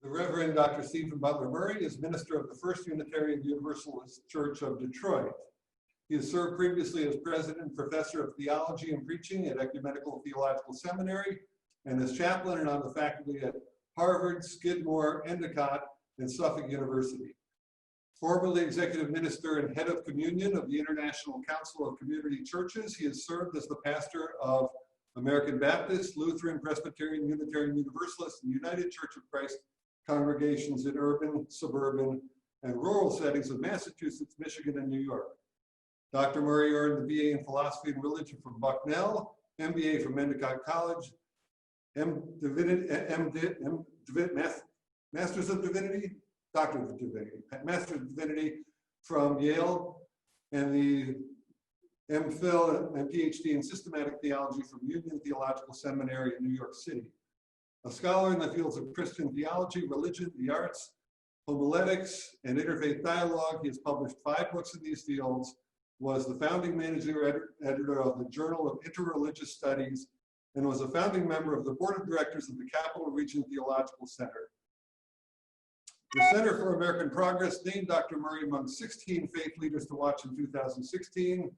The Reverend Dr. Stephen Butler Murray is minister of the First Unitarian Universalist Church of Detroit. He has served previously as president and professor of theology and preaching at Ecumenical Theological Seminary and as chaplain and on the faculty at Harvard, Skidmore, Endicott, and Suffolk University. Formerly executive minister and head of communion of the International Council of Community Churches, he has served as the pastor of American Baptist, Lutheran, Presbyterian, Unitarian Universalist, and United Church of Christ congregations in urban, suburban, and rural settings of Massachusetts, Michigan, and New York. Dr. Murray earned the BA in Philosophy and Religion from Bucknell, MBA from Endicott College, Masters of Divinity, Doctor of Divinity, Master of Divinity from Yale, and the MPhil and PhD in Systematic Theology from Union Theological Seminary in New York City. A scholar in the fields of Christian theology, religion, the arts, homiletics, and interfaith dialogue, he has published 5 books in these fields, was the founding manager editor of the Journal of Interreligious Studies, and was a founding member of the board of directors of the Capital Region Theological Center. The Center for American Progress named Dr. Murray among 16 faith leaders to watch in 2016.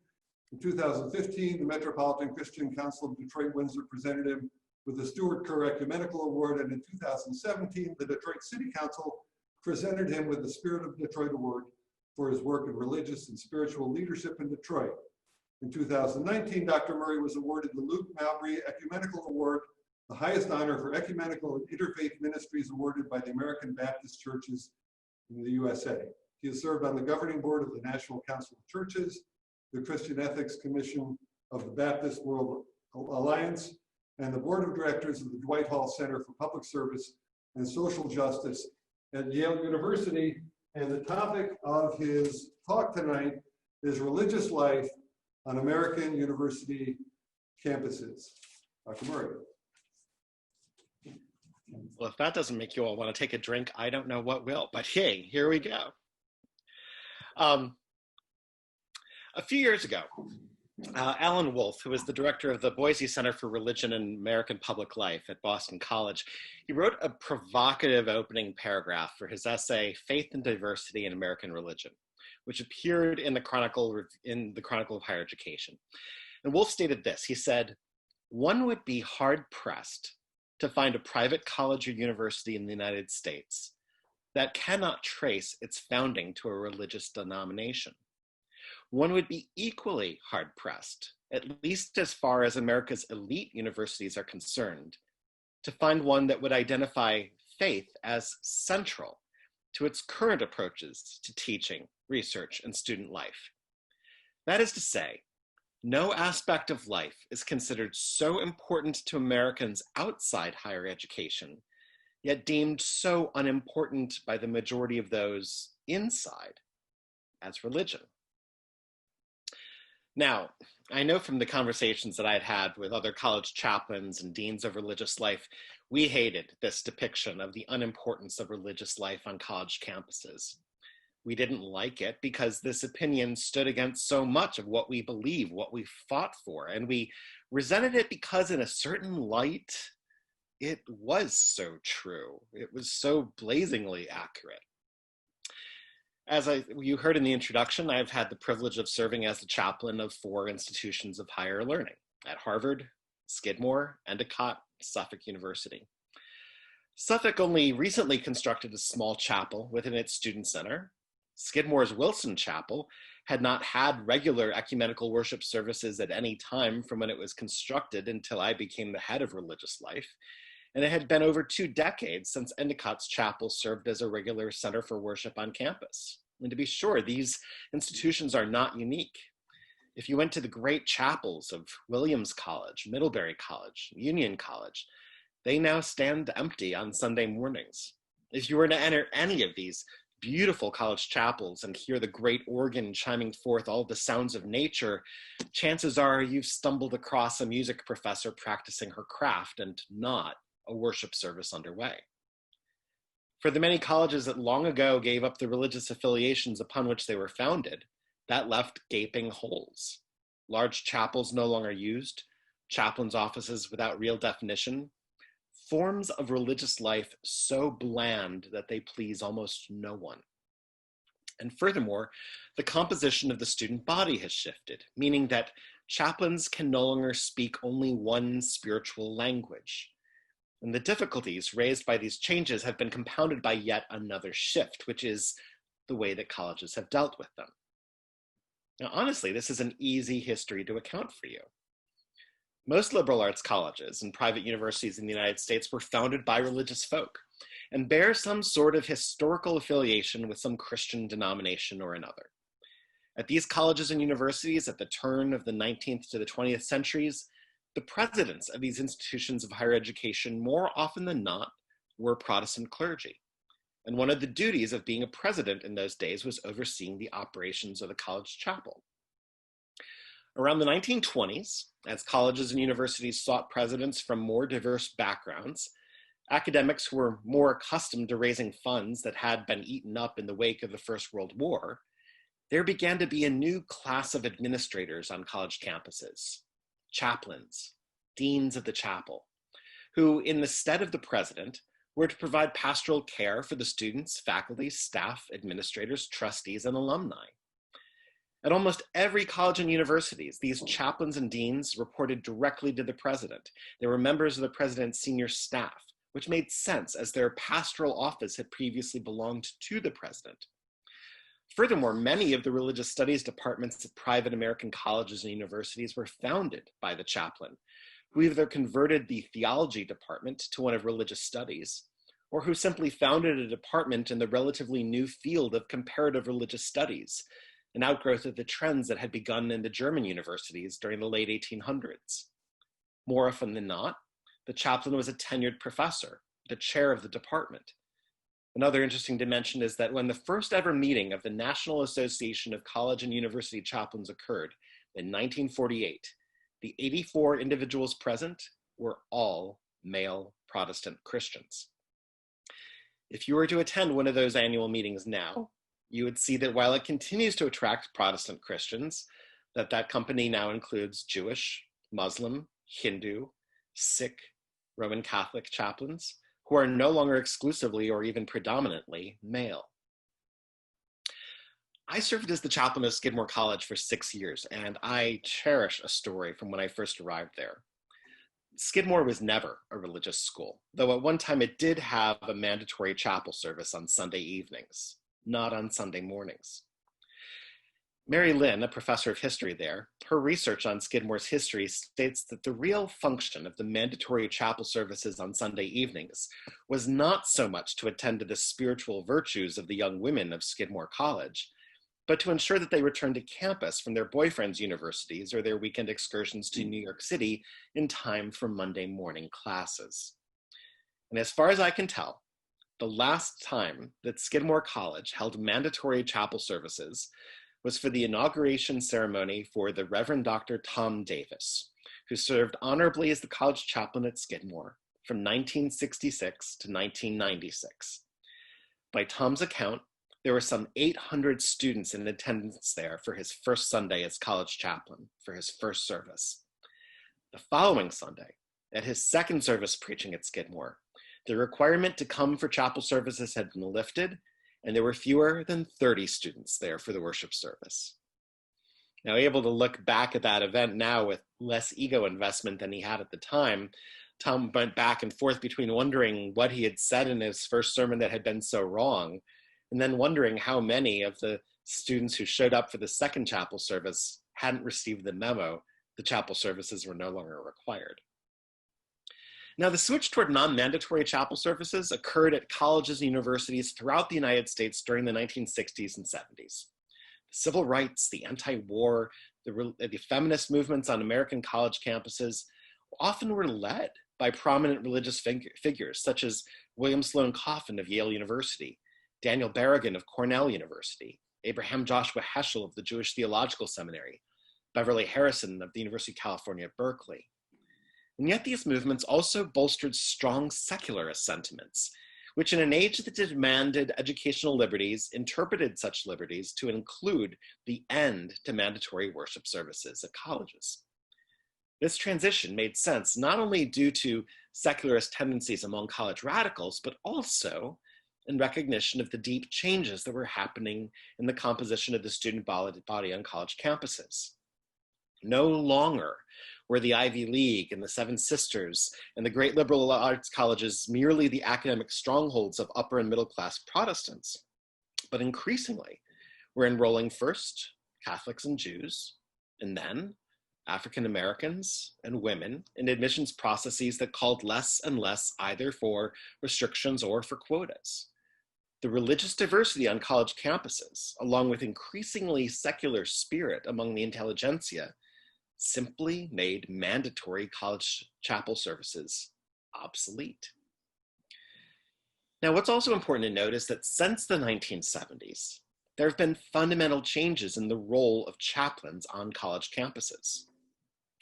In 2015, the Metropolitan Christian Council of Detroit-Windsor presented him with the Stuart Kerr Ecumenical Award, and in 2017, the Detroit City Council presented him with the Spirit of Detroit Award for his work in religious and spiritual leadership in Detroit. In 2019, Dr. Murray was awarded the Luke Mowbray Ecumenical Award, the highest honor for ecumenical and interfaith ministries awarded by the American Baptist Churches in the USA. He has served on the governing board of the National Council of Churches, the Christian Ethics Commission of the Baptist World Alliance, and the board of directors of the Dwight Hall Center for Public Service and Social Justice at Yale University. And the topic of his talk tonight is religious life on American university campuses. Dr. Murray. Well, if that doesn't make you all want to take a drink, I don't know what will, but hey, here we go. A few years ago, Alan Wolf, who was the director of the Boise Center for Religion and American Public Life at Boston College, he wrote a provocative opening paragraph for his essay, Faith and Diversity in American Religion, which appeared in the Chronicle of Higher Education. And Wolf stated this, he said, "One would be hard-pressed to find a private college or university in the United States that cannot trace its founding to a religious denomination. One would be equally hard-pressed, at least as far as America's elite universities are concerned, to find one that would identify faith as central to its current approaches to teaching, research, and student life. That is to say, no aspect of life is considered so important to Americans outside higher education, yet deemed so unimportant by the majority of those inside as religion." Now, I know from the conversations that I had had with other college chaplains and deans of religious life, we hated this depiction of the unimportance of religious life on college campuses. We didn't like it because this opinion stood against so much of what we believe, what we fought for, and we resented it because in a certain light, it was so true. It was so blazingly accurate. As you heard in the introduction, I've had the privilege of serving as the chaplain of 4 institutions of higher learning at Harvard, Skidmore, Endicott, Suffolk University. Suffolk only recently constructed a small chapel within its student center. Skidmore's Wilson Chapel had not had regular ecumenical worship services at any time from when it was constructed until I became the head of religious life. And it had been over 2 decades since Endicott's chapel served as a regular center for worship on campus. And to be sure, these institutions are not unique. If you went to the great chapels of Williams College, Middlebury College, Union College, they now stand empty on Sunday mornings. If you were to enter any of these beautiful college chapels and hear the great organ chiming forth all the sounds of nature, chances are you've stumbled across a music professor practicing her craft and not a worship service underway. For the many colleges that long ago gave up the religious affiliations upon which they were founded, that left gaping holes. Large chapels no longer used, chaplains' offices without real definition, forms of religious life so bland that they please almost no one. And furthermore, the composition of the student body has shifted, meaning that chaplains can no longer speak only one spiritual language. And the difficulties raised by these changes have been compounded by yet another shift, which is the way that colleges have dealt with them. Now, honestly, this is an easy history to account for you. Most liberal arts colleges and private universities in the United States were founded by religious folk and bear some sort of historical affiliation with some Christian denomination or another. At these colleges and universities at the turn of the 19th to the 20th centuries, the presidents of these institutions of higher education, more often than not, were Protestant clergy. And one of the duties of being a president in those days was overseeing the operations of the college chapel. Around the 1920s, as colleges and universities sought presidents from more diverse backgrounds, academics who were more accustomed to raising funds that had been eaten up in the wake of the First World War, there began to be a new class of administrators on college campuses, chaplains, deans of the chapel, who, in the stead of the president, were to provide pastoral care for the students, faculty, staff, administrators, trustees, and alumni. At almost every college and universities, these chaplains and deans reported directly to the president. They were members of the president's senior staff, which made sense as their pastoral office had previously belonged to the president. Furthermore, many of the religious studies departments at private American colleges and universities were founded by the chaplain, who either converted the theology department to one of religious studies, or who simply founded a department in the relatively new field of comparative religious studies, an outgrowth of the trends that had begun in the German universities during the late 1800s. More often than not, the chaplain was a tenured professor, the chair of the department. Another interesting dimension is that when the first ever meeting of the National Association of College and University Chaplains occurred in 1948, the 84 individuals present were all male Protestant Christians. If you were to attend one of those annual meetings now, you would see that while it continues to attract Protestant Christians, that company now includes Jewish, Muslim, Hindu, Sikh, Roman Catholic chaplains, who are no longer exclusively or even predominantly male. I served as the chaplain of Skidmore College for 6 years, and I cherish a story from when I first arrived there. Skidmore was never a religious school, though at one time it did have a mandatory chapel service on Sunday evenings, not on Sunday mornings. Mary Lynn, a professor of history there, her research on Skidmore's history states that the real function of the mandatory chapel services on Sunday evenings was not so much to attend to the spiritual virtues of the young women of Skidmore College, but to ensure that they returned to campus from their boyfriends' universities or their weekend excursions to New York City in time for Monday morning classes. And as far as I can tell, the last time that Skidmore College held mandatory chapel services was for the inauguration ceremony for the Reverend Dr. Tom Davis, who served honorably as the college chaplain at Skidmore from 1966 to 1996. By Tom's account, there were some 800 students in attendance there for his first Sunday as college chaplain, for his first service. The following Sunday, at his second service preaching at Skidmore, the requirement to come for chapel services had been lifted, and there were fewer than 30 students there for the worship service. Now, able to look back at that event now with less ego investment than he had at the time, Tom went back and forth between wondering what he had said in his first sermon that had been so wrong, and then wondering how many of the students who showed up for the second chapel service hadn't received the memo the chapel services were no longer required. Now, the switch toward non-mandatory chapel services occurred at colleges and universities throughout the United States during the 1960s and 70s. The civil rights, the anti-war, the feminist movements on American college campuses often were led by prominent religious figures such as William Sloane Coffin of Yale University, Daniel Berrigan of Cornell University, Abraham Joshua Heschel of the Jewish Theological Seminary, Beverly Harrison of the University of California at Berkeley. And yet these movements also bolstered strong secularist sentiments, which in an age that demanded educational liberties, interpreted such liberties to include the end to mandatory worship services at colleges. This transition made sense not only due to secularist tendencies among college radicals, but also in recognition of the deep changes that were happening in the composition of the student body on college campuses. No longer were the Ivy League and the Seven Sisters and the great liberal arts colleges merely the academic strongholds of upper and middle class Protestants, but increasingly were enrolling first Catholics and Jews, and then African Americans and women in admissions processes that called less and less either for restrictions or for quotas. The religious diversity on college campuses, along with increasingly secular spirit among the intelligentsia, simply made mandatory college chapel services obsolete. Now, what's also important to note is that since the 1970s, there have been fundamental changes in the role of chaplains on college campuses.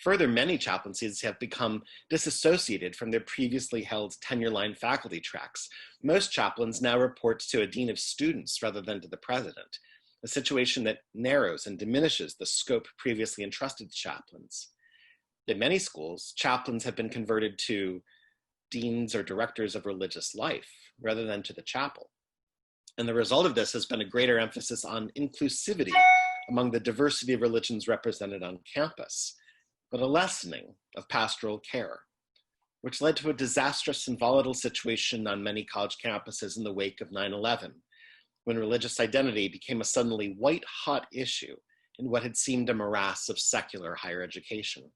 Further, many chaplaincies have become disassociated from their previously held tenure-line faculty tracks. Most chaplains now report to a dean of students rather than to the president, a situation that narrows and diminishes the scope previously entrusted to chaplains. In many schools, chaplains have been converted to deans or directors of religious life rather than to the chapel. And the result of this has been a greater emphasis on inclusivity among the diversity of religions represented on campus, but a lessening of pastoral care, which led to a disastrous and volatile situation on many college campuses in the wake of 9/11, when religious identity became a suddenly white-hot issue in what had seemed a morass of secular higher education.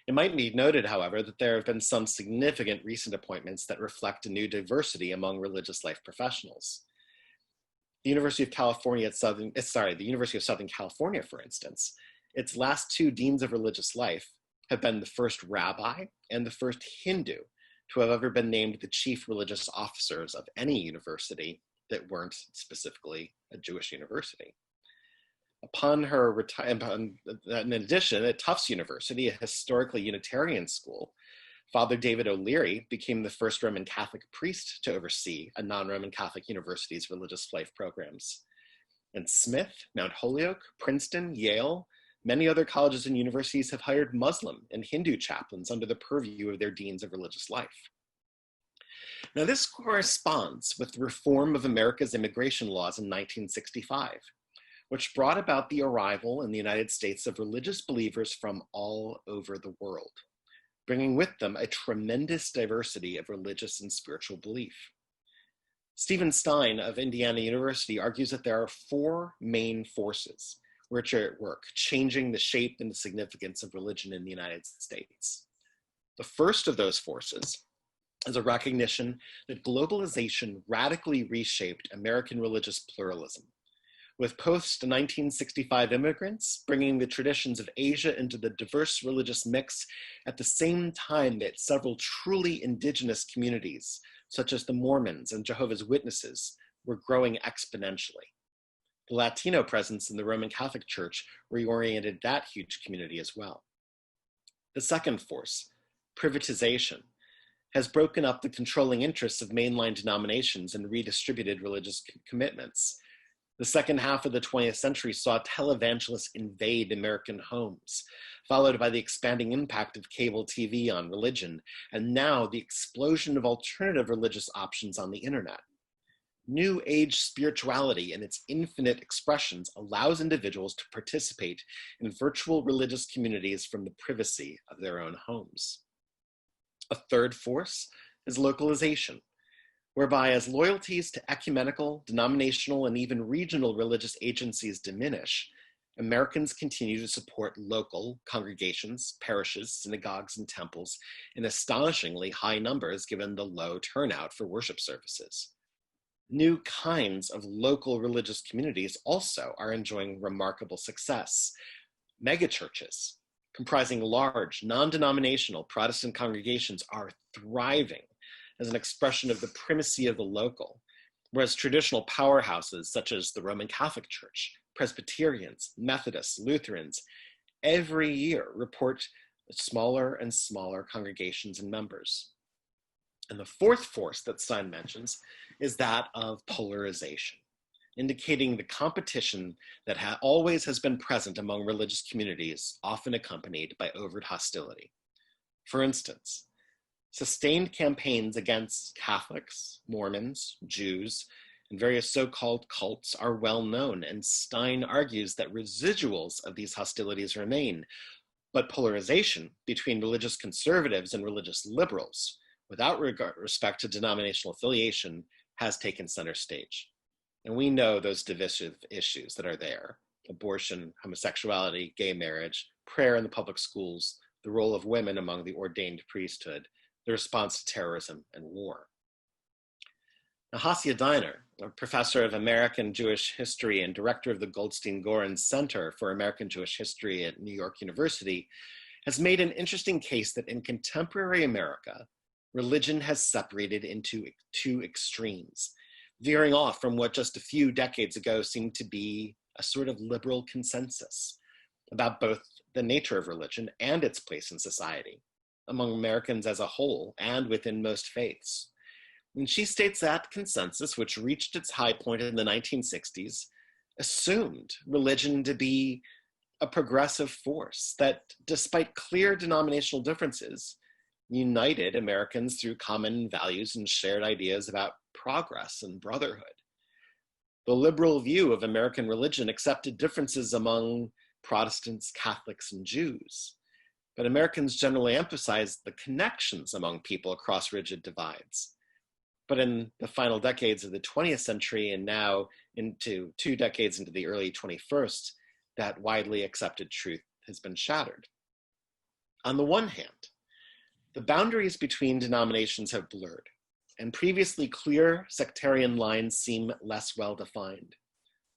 It might be noted, however, that there have been some significant recent appointments that reflect a new diversity among religious life professionals. The University of Southern California, for instance, its last two deans of religious life have been the first rabbi and the first Hindu to have ever been named the chief religious officers of any university that weren't specifically a Jewish university. Upon her retirement, in addition, at Tufts University, a historically Unitarian school, Father David O'Leary became the first Roman Catholic priest to oversee a non-Roman Catholic university's religious life programs. And Smith, Mount Holyoke, Princeton, Yale, many other colleges and universities have hired Muslim and Hindu chaplains under the purview of their deans of religious life. Now, this corresponds with the reform of America's immigration laws in 1965, which brought about the arrival in the United States of religious believers from all over the world, bringing with them a tremendous diversity of religious and spiritual belief. Stephen Stein of Indiana University argues that there are four main forces which are at work, changing the shape and the significance of religion in the United States. The first of those forces is a recognition that globalization radically reshaped American religious pluralism, with post-1965 immigrants bringing the traditions of Asia into the diverse religious mix at the same time that several truly indigenous communities, such as the Mormons and Jehovah's Witnesses, were growing exponentially. The Latino presence in the Roman Catholic Church reoriented that huge community as well. The second force, privatization, has broken up the controlling interests of mainline denominations and redistributed religious commitments. The second half of the 20th century saw televangelists invade American homes, followed by the expanding impact of cable TV on religion, and now the explosion of alternative religious options on the internet. New Age spirituality and its infinite expressions allows individuals to participate in virtual religious communities from the privacy of their own homes. A third force is localization, whereby as loyalties to ecumenical, denominational, and even regional religious agencies diminish, Americans continue to support local congregations, parishes, synagogues, and temples in astonishingly high numbers given the low turnout for worship services. New kinds of local religious communities also are enjoying remarkable success. Megachurches, comprising large, non-denominational Protestant congregations, are thriving as an expression of the primacy of the local, whereas traditional powerhouses such as the Roman Catholic Church, Presbyterians, Methodists, Lutherans, every year report smaller and smaller congregations and members. And the fourth force that Stein mentions is that of polarization, indicating the competition that always has been present among religious communities, often accompanied by overt hostility. For instance, Sustained campaigns against Catholics, Mormons, Jews, and various so-called cults are well known, and Stein argues that residuals of these hostilities remain, but polarization between religious conservatives and religious liberals, without respect to denominational affiliation, has taken center stage. And we know those divisive issues that are there: abortion, homosexuality, gay marriage, prayer in the public schools, the role of women among the ordained priesthood, the response to terrorism and war. Now, Hasia Diner, a professor of American Jewish history and director of the Goldstein-Goren Center for American Jewish History at New York University, has made an interesting case that in contemporary America, religion has separated into two extremes, veering off from what just a few decades ago seemed to be a sort of liberal consensus about both the nature of religion and its place in society, among Americans as a whole and within most faiths. And she states that consensus, which reached its high point in the 1960s, assumed religion to be a progressive force that, despite clear denominational differences, united Americans through common values and shared ideas about progress and brotherhood. The liberal view of American religion accepted differences among Protestants, Catholics, and Jews, but Americans generally emphasized the connections among people across rigid divides. But in the final decades of the 20th century, and now into 2 decades into the early 21st, that widely accepted truth has been shattered. On the one hand, the boundaries between denominations have blurred, and previously clear sectarian lines seem less well defined.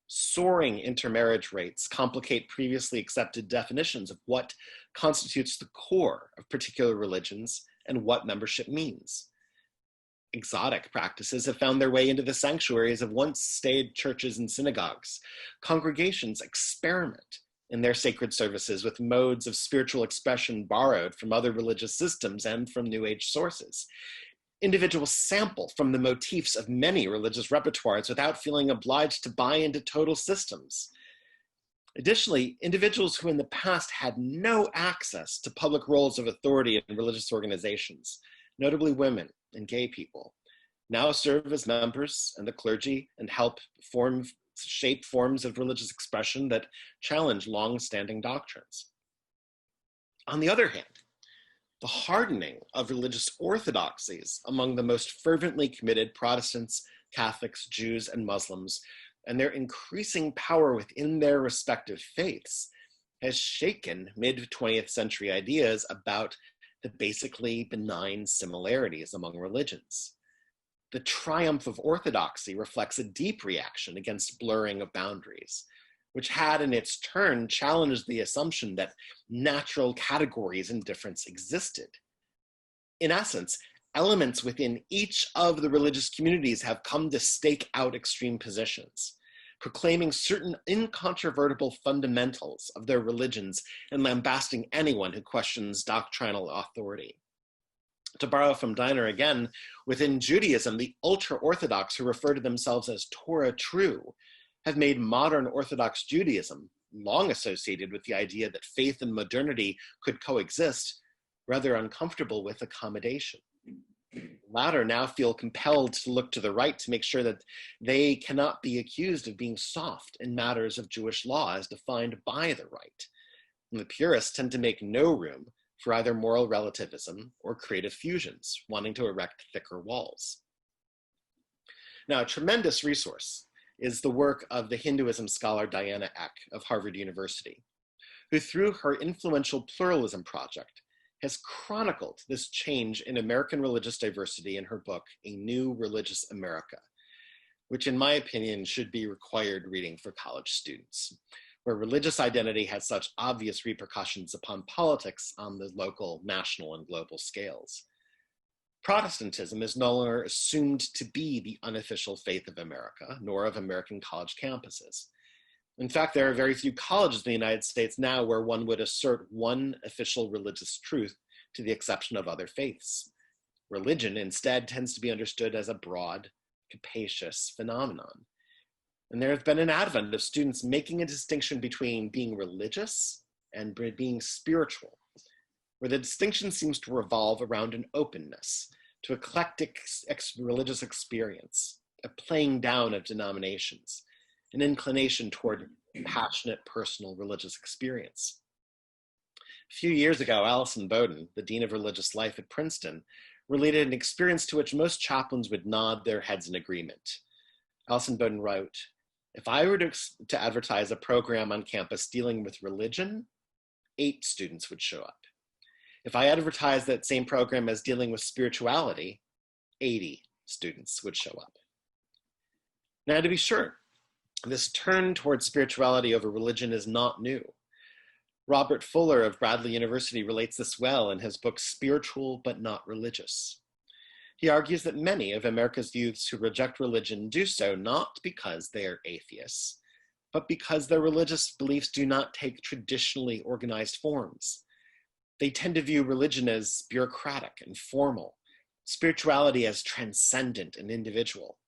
Soaring intermarriage rates complicate previously accepted definitions of what constitutes the core of particular religions and what membership means. Exotic practices have found their way into the sanctuaries of once staid churches and synagogues. Congregations experiment in their sacred services with modes of spiritual expression borrowed from other religious systems and from New Age sources. Individuals sample from the motifs of many religious repertoires without feeling obliged to buy into total systems. Additionally, individuals who in the past had no access to public roles of authority in religious organizations, notably women and gay people, now serve as members and the clergy and help shape forms of religious expression that challenge long-standing doctrines. On the other hand, the hardening of religious orthodoxies among the most fervently committed Protestants, Catholics, Jews, and Muslims, and their increasing power within their respective faiths, has shaken mid-20th century ideas about the basically benign similarities among religions. The triumph of orthodoxy reflects a deep reaction against blurring of boundaries, which had in its turn challenged the assumption that natural categories and difference existed. In essence, elements within each of the religious communities have come to stake out extreme positions, proclaiming certain incontrovertible fundamentals of their religions and lambasting anyone who questions doctrinal authority. To borrow from Diner again, within Judaism, the ultra-Orthodox who refer to themselves as Torah true have made modern Orthodox Judaism, long associated with the idea that faith and modernity could coexist, rather uncomfortable with accommodation. The latter now feel compelled to look to the right to make sure that they cannot be accused of being soft in matters of Jewish law as defined by the right. And the purists tend to make no room for either moral relativism or creative fusions, wanting to erect thicker walls. Now, a tremendous resource is the work of the Hinduism scholar Diana Eck of Harvard University, who through her influential Pluralism Project has chronicled this change in American religious diversity in her book, A New Religious America, which in my opinion should be required reading for college students, where religious identity has such obvious repercussions upon politics on the local, national, and global scales. Protestantism is no longer assumed to be the unofficial faith of America, nor of American college campuses. In fact, there are very few colleges in the United States now where one would assert one official religious truth to the exception of other faiths. Religion instead tends to be understood as a broad, capacious phenomenon. And there has been an advent of students making a distinction between being religious and being spiritual, where the distinction seems to revolve around an openness to eclectic religious experience, a playing down of denominations, an inclination toward passionate personal religious experience. A few years ago, Alison Bowden, the Dean of Religious Life at Princeton, related an experience to which most chaplains would nod their heads in agreement. Alison Bowden wrote, "If I were to advertise a program on campus dealing with religion, 8 students would show up. If I advertised that same program as dealing with spirituality, 80 students would show up." Now, to be sure, this turn towards spirituality over religion is not new. Robert Fuller of Bradley University relates this well in his book, Spiritual but Not Religious. He argues that many of America's youths who reject religion do so not because they are atheists, but because their religious beliefs do not take traditionally organized forms. They tend to view religion as bureaucratic and formal, spirituality as transcendent and individual.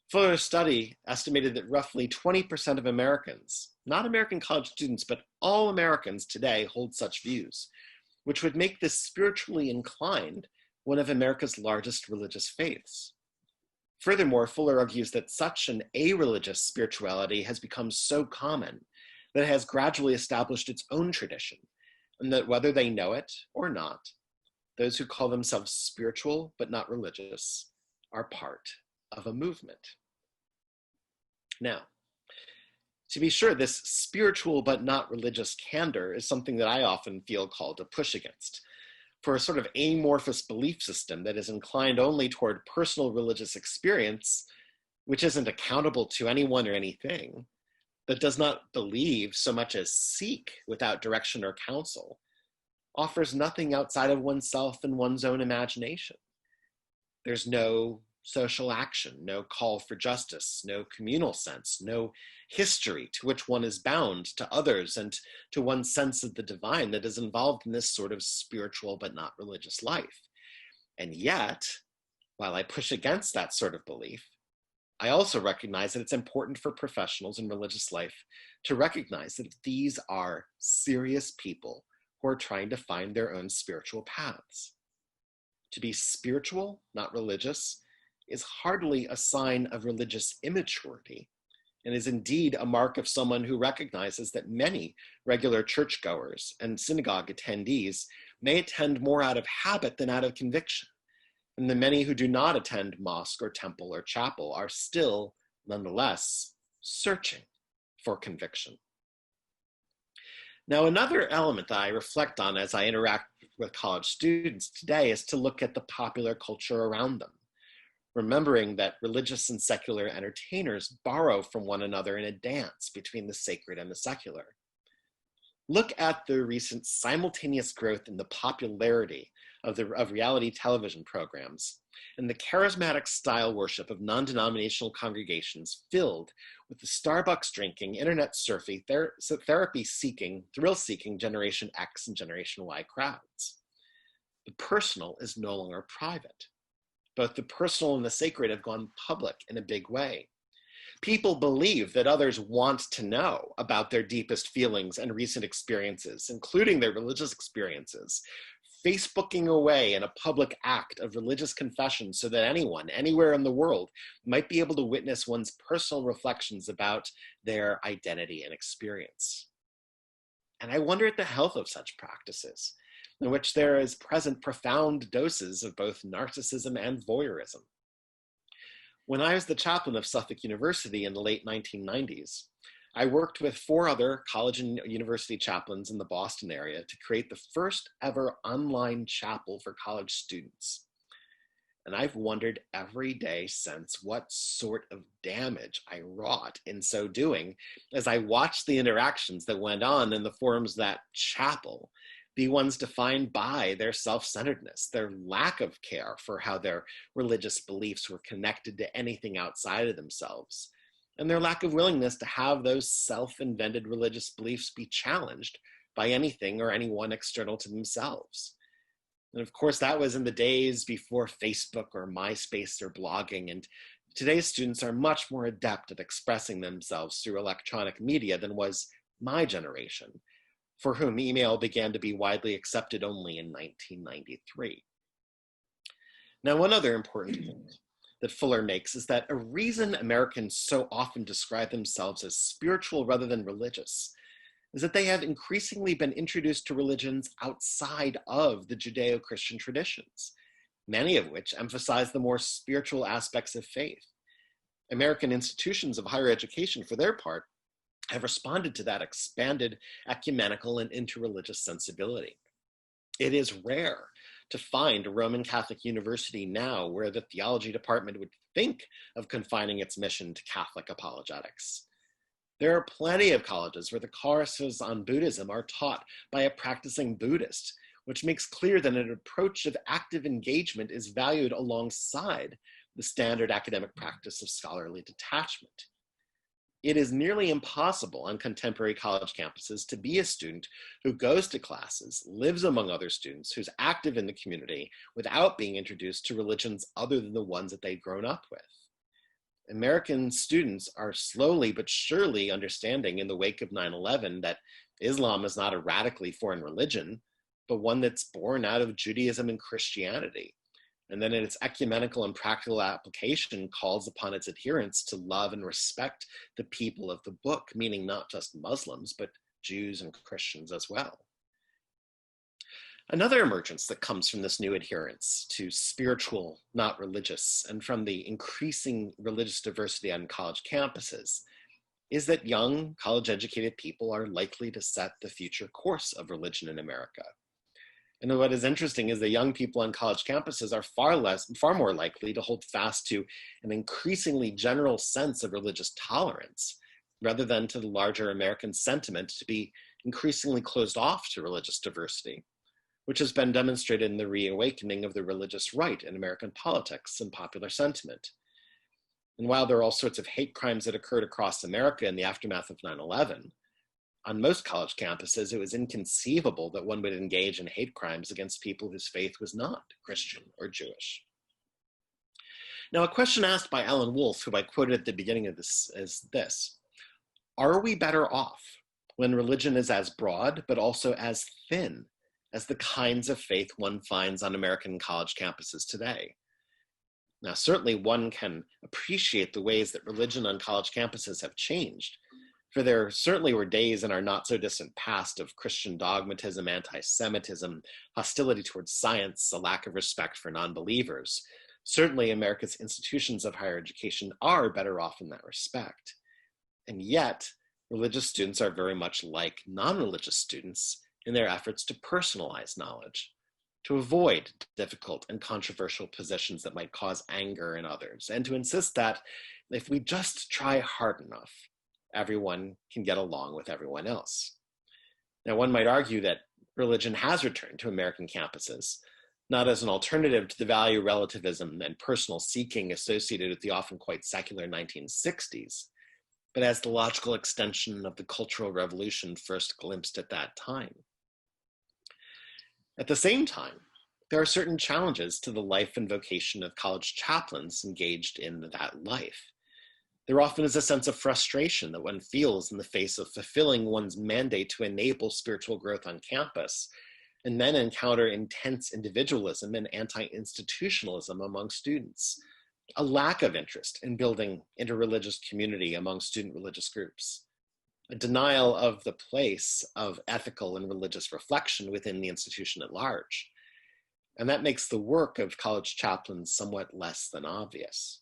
Fuller's study estimated that roughly 20% of Americans, not American college students, but all Americans today hold such views, which would make this spiritually inclined one of America's largest religious faiths. Furthermore, Fuller argues that such an a-religious spirituality has become so common that it has gradually established its own tradition, and that whether they know it or not, those who call themselves spiritual but not religious are part of a movement. Now, to be sure, this spiritual but not religious candor is something that I often feel called to push against. For a sort of amorphous belief system that is inclined only toward personal religious experience, which isn't accountable to anyone or anything, that does not believe so much as seek without direction or counsel, offers nothing outside of oneself and one's own imagination. There's no social action, no call for justice, no communal sense, no history to which one is bound to others and to one's sense of the divine that is involved in this sort of spiritual but not religious life. And yet, while I push against that sort of belief, I also recognize that it's important for professionals in religious life to recognize that these are serious people who are trying to find their own spiritual paths. To be spiritual, not religious, is hardly a sign of religious immaturity, and is indeed a mark of someone who recognizes that many regular churchgoers and synagogue attendees may attend more out of habit than out of conviction, and the many who do not attend mosque or temple or chapel are still, nonetheless, searching for conviction. Now, another element that I reflect on as I interact with college students today is to look at the popular culture around them, remembering that religious and secular entertainers borrow from one another in a dance between the sacred and the secular. Look at the recent simultaneous growth in the popularity of reality television programs and the charismatic style worship of non-denominational congregations filled with the Starbucks drinking, internet surfing, therapy seeking, thrill seeking Generation X and Generation Y crowds. The personal is no longer private. Both the personal and the sacred have gone public in a big way. People believe that others want to know about their deepest feelings and recent experiences, including their religious experiences, Facebooking away in a public act of religious confession so that anyone, anywhere in the world, might be able to witness one's personal reflections about their identity and experience. And I wonder at the health of such practices, in which there is present profound doses of both narcissism and voyeurism. When I was the chaplain of Suffolk University in the late 1990s, I worked with 4 other college and university chaplains in the Boston area to create the first ever online chapel for college students. And I've wondered every day since what sort of damage I wrought in so doing as I watched the interactions that went on in the forums of that chapel be ones defined by their self-centeredness, their lack of care for how their religious beliefs were connected to anything outside of themselves, and their lack of willingness to have those self-invented religious beliefs be challenged by anything or anyone external to themselves. And of course, that was in the days before Facebook or MySpace or blogging, and today's students are much more adept at expressing themselves through electronic media than was my generation. for whom email began to be widely accepted only in 1993. Now, one other important point that Fuller makes is that a reason Americans so often describe themselves as spiritual rather than religious is that they have increasingly been introduced to religions outside of the Judeo-Christian traditions, many of which emphasize the more spiritual aspects of faith. American institutions of higher education, for their part, have responded to that expanded ecumenical and interreligious sensibility. It is rare to find a Roman Catholic university now where the theology department would think of confining its mission to Catholic apologetics. There are plenty of colleges where the courses on Buddhism are taught by a practicing Buddhist, which makes clear that an approach of active engagement is valued alongside the standard academic practice of scholarly detachment. It is nearly impossible on contemporary college campuses to be a student who goes to classes, lives among other students, who's active in the community without being introduced to religions other than the ones that they've grown up with. American students are slowly but surely understanding in the wake of 9/11 that Islam is not a radically foreign religion, but one that's born out of Judaism and Christianity. And then in its ecumenical and practical application calls upon its adherents to love and respect the people of the book, meaning not just Muslims, but Jews and Christians as well. Another emergence that comes from this new adherence to spiritual, not religious, and from the increasing religious diversity on college campuses is that young college-educated people are likely to set the future course of religion in America. And what is interesting is that young people on college campuses are far more likely to hold fast to an increasingly general sense of religious tolerance, rather than to the larger American sentiment to be increasingly closed off to religious diversity, which has been demonstrated in the reawakening of the religious right in American politics and popular sentiment. And while there are all sorts of hate crimes that occurred across America in the aftermath of 9/11, on most college campuses, it was inconceivable that one would engage in hate crimes against people whose faith was not Christian or Jewish. Now, a question asked by Alan Wolfe, who I quoted at the beginning of this, is this: are we better off when religion is as broad, but also as thin as the kinds of faith one finds on American college campuses today? Now, certainly one can appreciate the ways that religion on college campuses have changed, for there certainly were days in our not so distant past of Christian dogmatism, anti-Semitism, hostility towards science, a lack of respect for non-believers. Certainly America's institutions of higher education are better off in that respect. And yet, religious students are very much like non-religious students in their efforts to personalize knowledge, to avoid difficult and controversial positions that might cause anger in others, and to insist that if we just try hard enough, everyone can get along with everyone else. Now, one might argue that religion has returned to American campuses, not as an alternative to the value relativism and personal seeking associated with the often quite secular 1960s, but as the logical extension of the Cultural Revolution first glimpsed at that time. At the same time, there are certain challenges to the life and vocation of college chaplains engaged in that life. There often is a sense of frustration that one feels in the face of fulfilling one's mandate to enable spiritual growth on campus, and then encounter intense individualism and anti-institutionalism among students, a lack of interest in building interreligious community among student religious groups, a denial of the place of ethical and religious reflection within the institution at large. And that makes the work of college chaplains somewhat less than obvious.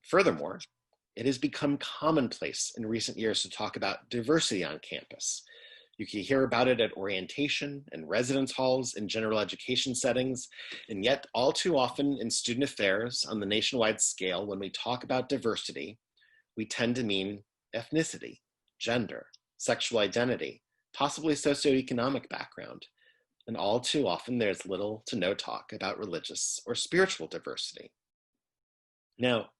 Furthermore, it has become commonplace in recent years to talk about diversity on campus. You can hear about it at orientation and residence halls in general education settings, and yet all too often in student affairs on the nationwide scale, when we talk about diversity, we tend to mean ethnicity, gender, sexual identity, possibly socioeconomic background, and all too often there's little to no talk about religious or spiritual diversity. Now,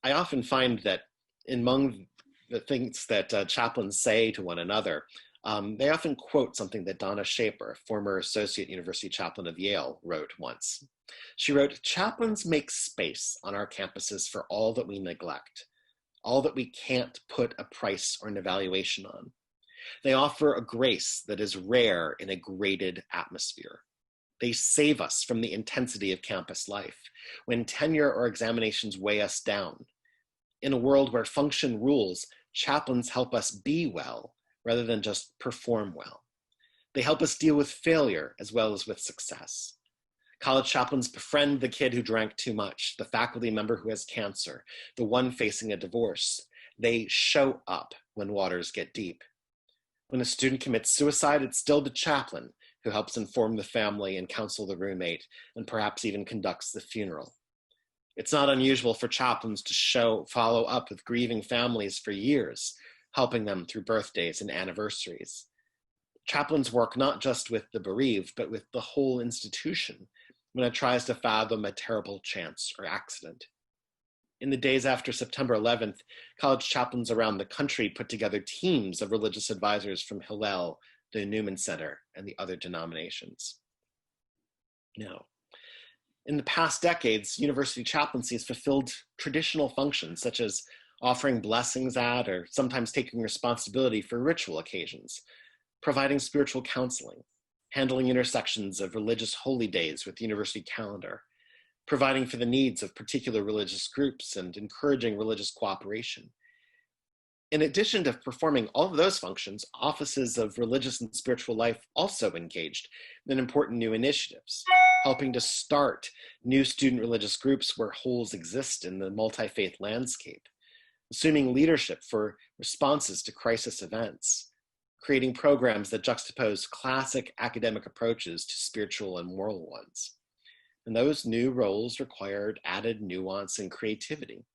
I often find that among the things that chaplains say to one another, they often quote something that Donna Shaper, former associate university chaplain of Yale, wrote once. She wrote, "Chaplains make space on our campuses for all that we neglect, all that we can't put a price or an evaluation on. They offer a grace that is rare in a graded atmosphere. They save us from the intensity of campus life, when tenure or examinations weigh us down. In a world where function rules, chaplains help us be well rather than just perform well. They help us deal with failure as well as with success. College chaplains befriend the kid who drank too much, the faculty member who has cancer, the one facing a divorce. They show up when waters get deep. When a student commits suicide, it's still the chaplain who helps inform the family and counsel the roommate, and perhaps even conducts the funeral. It's not unusual for chaplains to follow up with grieving families for years, helping them through birthdays and anniversaries. Chaplains work not just with the bereaved, but with the whole institution when it tries to fathom a terrible chance or accident. In the days after September 11th, college chaplains around the country put together teams of religious advisors from Hillel, the Newman Center, and the other denominations. Now, in the past decades, university chaplaincy has fulfilled traditional functions such as offering blessings at or sometimes taking responsibility for ritual occasions, providing spiritual counseling, handling intersections of religious holy days with the university calendar, providing for the needs of particular religious groups, and encouraging religious cooperation. In addition to performing all of those functions, offices of religious and spiritual life also engaged in important new initiatives, helping to start new student religious groups where holes exist in the multi-faith landscape, assuming leadership for responses to crisis events, creating programs that juxtapose classic academic approaches to spiritual and moral ones. And those new roles required added nuance and creativity.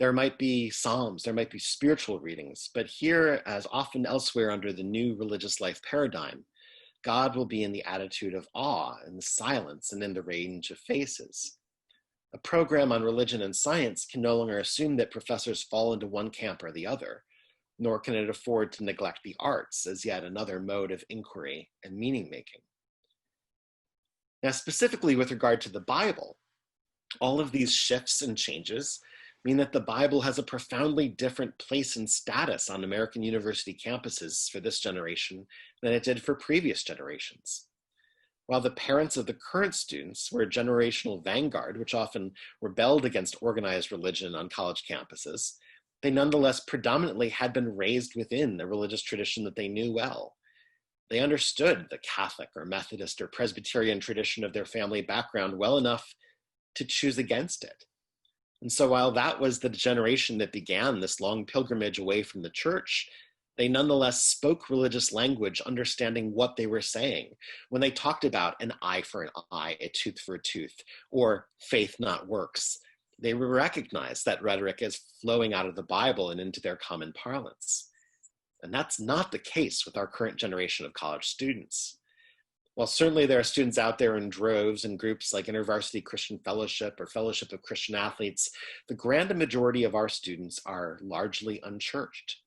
There might be psalms, there might be spiritual readings, but here, as often elsewhere under the new religious life paradigm, God will be in the attitude of awe, in the silence, and in the range of faces. A program on religion and science can no longer assume that professors fall into one camp or the other, nor can it afford to neglect the arts as yet another mode of inquiry and meaning-making. Now, specifically with regard to the Bible, all of these shifts and changes mean that the Bible has a profoundly different place and status on American university campuses for this generation than it did for previous generations. While the parents of the current students were a generational vanguard, which often rebelled against organized religion on college campuses, they nonetheless predominantly had been raised within the religious tradition that they knew well. They understood the Catholic or Methodist or Presbyterian tradition of their family background well enough to choose against it. And so while that was the generation that began this long pilgrimage away from the church, they nonetheless spoke religious language, understanding what they were saying when they talked about an eye for an eye, a tooth for a tooth, or faith not works. They recognized that rhetoric as flowing out of the Bible and into their common parlance. And that's not the case with our current generation of college students. While certainly there are students out there in droves in groups like InterVarsity Christian Fellowship or Fellowship of Christian Athletes, the grand majority of our students are largely unchurched.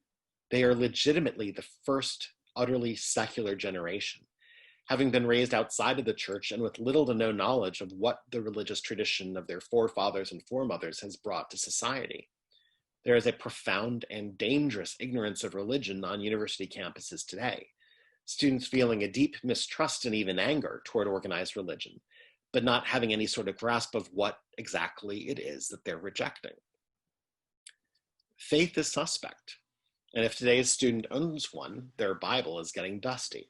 They are legitimately the first utterly secular generation, having been raised outside of the church and with little to no knowledge of what the religious tradition of their forefathers and foremothers has brought to society. There is a profound and dangerous ignorance of religion on university campuses today. Students feeling a deep mistrust and even anger toward organized religion, but not having any sort of grasp of what exactly it is that they're rejecting. Faith is suspect, and if today's student owns one, their Bible is getting dusty.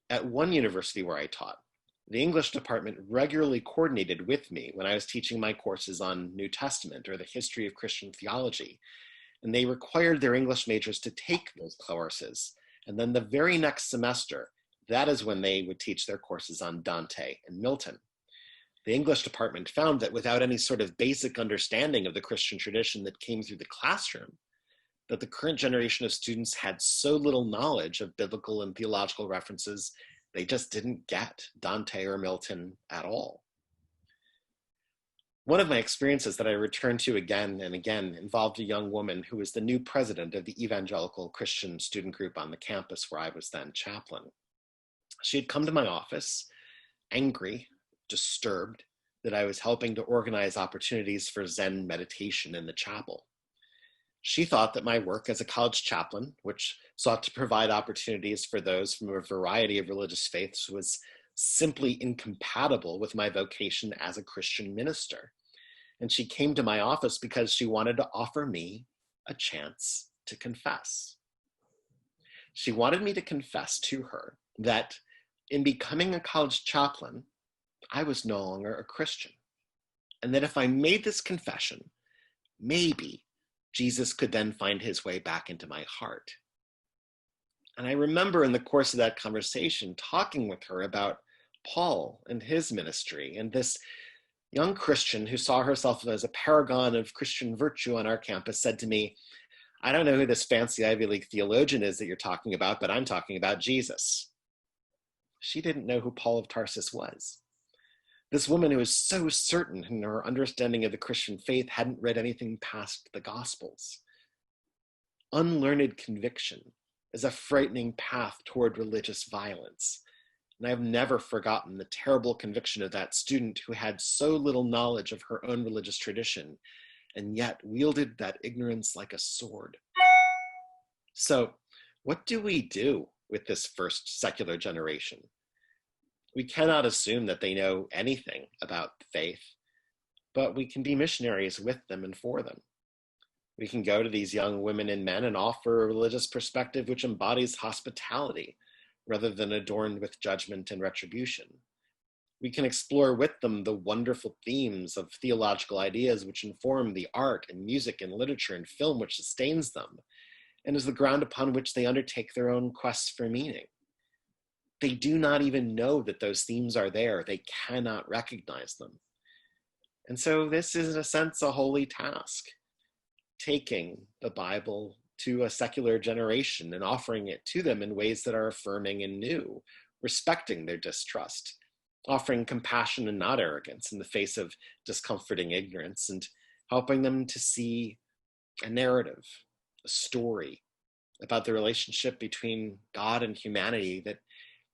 At one university where I taught, the English department regularly coordinated with me when I was teaching my courses on New Testament or the history of Christian theology, and they required their English majors to take those courses. And then the very next semester, that is when they would teach their courses on Dante and Milton. The English department found that without any sort of basic understanding of the Christian tradition that came through the classroom, that the current generation of students had so little knowledge of biblical and theological references, they just didn't get Dante or Milton at all. One of my experiences that I returned to again and again involved a young woman who was the new president of the evangelical Christian student group on the campus where I was then chaplain. She had come to my office, angry, disturbed, that I was helping to organize opportunities for Zen meditation in the chapel. She thought that my work as a college chaplain, which sought to provide opportunities for those from a variety of religious faiths, was simply incompatible with my vocation as a Christian minister. And she came to my office because she wanted to offer me a chance to confess. She wanted me to confess to her that in becoming a college chaplain, I was no longer a Christian. And that if I made this confession, maybe Jesus could then find his way back into my heart. And I remember in the course of that conversation talking with her about Paul and his ministry, and this young Christian who saw herself as a paragon of Christian virtue on our campus said to me, "I don't know who this fancy Ivy League theologian is that you're talking about, but I'm talking about Jesus." She didn't know who Paul of Tarsus was. This woman who was so certain in her understanding of the Christian faith hadn't read anything past the Gospels. Unlearned conviction is a frightening path toward religious violence. And I've never forgotten the terrible conviction of that student who had so little knowledge of her own religious tradition and yet wielded that ignorance like a sword. So, what do we do with this first secular generation? We cannot assume that they know anything about faith, but we can be missionaries with them and for them. We can go to these young women and men and offer a religious perspective which embodies hospitality rather than adorned with judgment and retribution. We can explore with them the wonderful themes of theological ideas which inform the art and music and literature and film which sustains them, and is the ground upon which they undertake their own quests for meaning. They do not even know that those themes are there. They cannot recognize them. And so this is, in a sense, a holy task, taking the Bible to a secular generation and offering it to them in ways that are affirming and new, respecting their distrust, offering compassion and not arrogance in the face of discomforting ignorance, and helping them to see a narrative, a story about the relationship between God and humanity that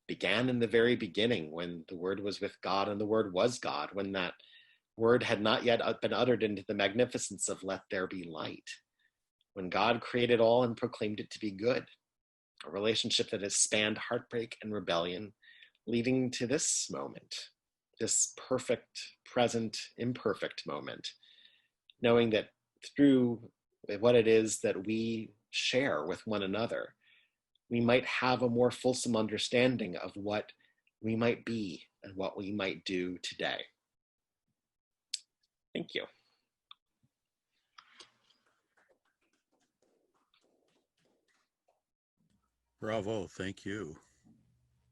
began in the very beginning when the Word was with God and the Word was God, when that word had not yet been uttered into the magnificence of "let there be light," when God created all and proclaimed it to be good, a relationship that has spanned heartbreak and rebellion, leading to this moment, this perfect, present, imperfect moment, knowing that through what it is that we share with one another, we might have a more fulsome understanding of what we might be and what we might do today. Thank you. Bravo, thank you.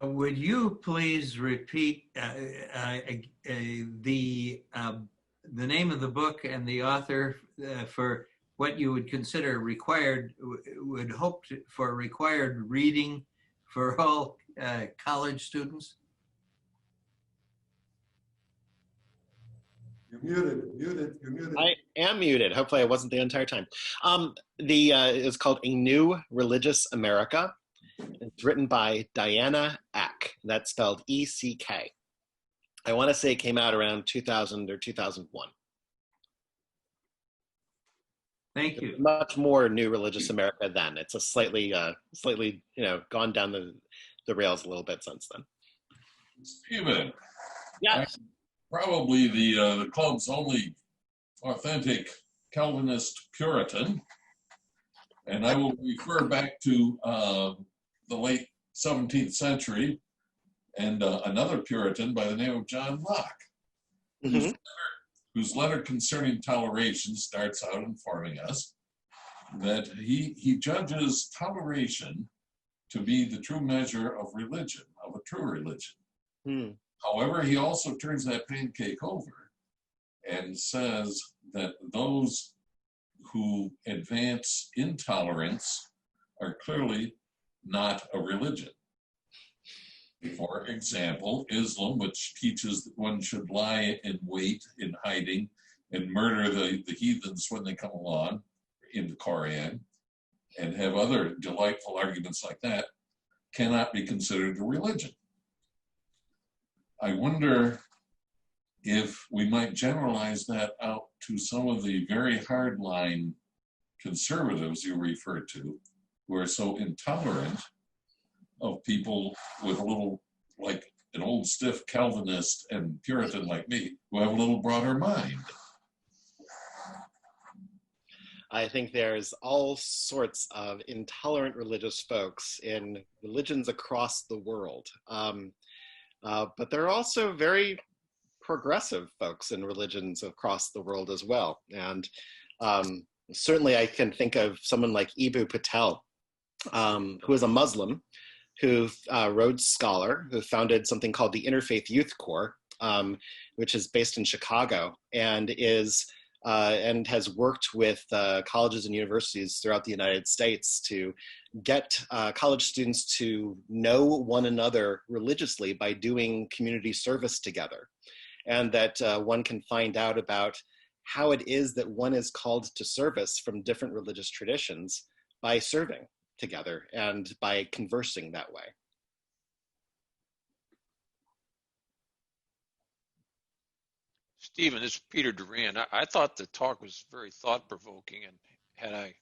Would you please repeat the name of the book and the author for what you would consider required, would hope for required reading for all college students? You're muted. I am muted. Hopefully I wasn't the entire time. It's called A New Religious America. It's written by Diana Eck. That's spelled E-C-K. I want to say it came out around 2000 or 2001. Thank you. Much more New Religious America then. It's a slightly, gone down the rails a little bit since then. Stephen. Yes. I'm probably the club's only authentic Calvinist Puritan, and I will refer back to the late 17th century and another Puritan by the name of John Locke, Mm-hmm. whose letter concerning toleration starts out informing us that he judges toleration to be the true measure of religion, of a true religion. Hmm. However, he also turns that pancake over and says that those who advance intolerance are clearly not a religion. For example, Islam, which teaches that one should lie in wait, in hiding, and murder the heathens when they come along in the Koran, and have other delightful arguments like that, cannot be considered a religion. I wonder if we might generalize that out to some of the very hardline conservatives you refer to, who are so intolerant of people with a little, like an old stiff Calvinist and Puritan like me, who have a little broader mind. I think there's all sorts of intolerant religious folks in religions across the world. But there are also very progressive folks in religions across the world as well. And certainly I can think of someone like Eboo Patel, who is a Muslim, who Rhodes Scholar, who founded something called the Interfaith Youth Corps, which is based in Chicago, and has worked with colleges and universities throughout the United States to get college students to know one another religiously by doing community service together. And that one can find out about how it is that one is called to service from different religious traditions by serving together and by conversing that way. Stephen, this is Peter Durand. I thought the talk was very thought-provoking, and had I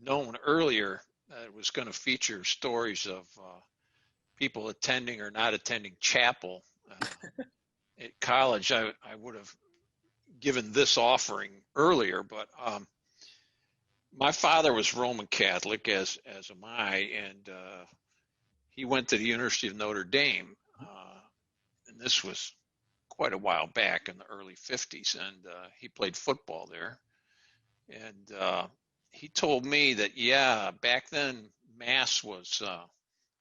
known earlier that it was going to feature stories of people attending or not attending chapel at college, I would have given this offering earlier, but my father was Roman Catholic, as am I, and he went to the University of Notre Dame, and this was quite a while back in the early 50s, and he played football there. And he told me that, yeah, back then Mass was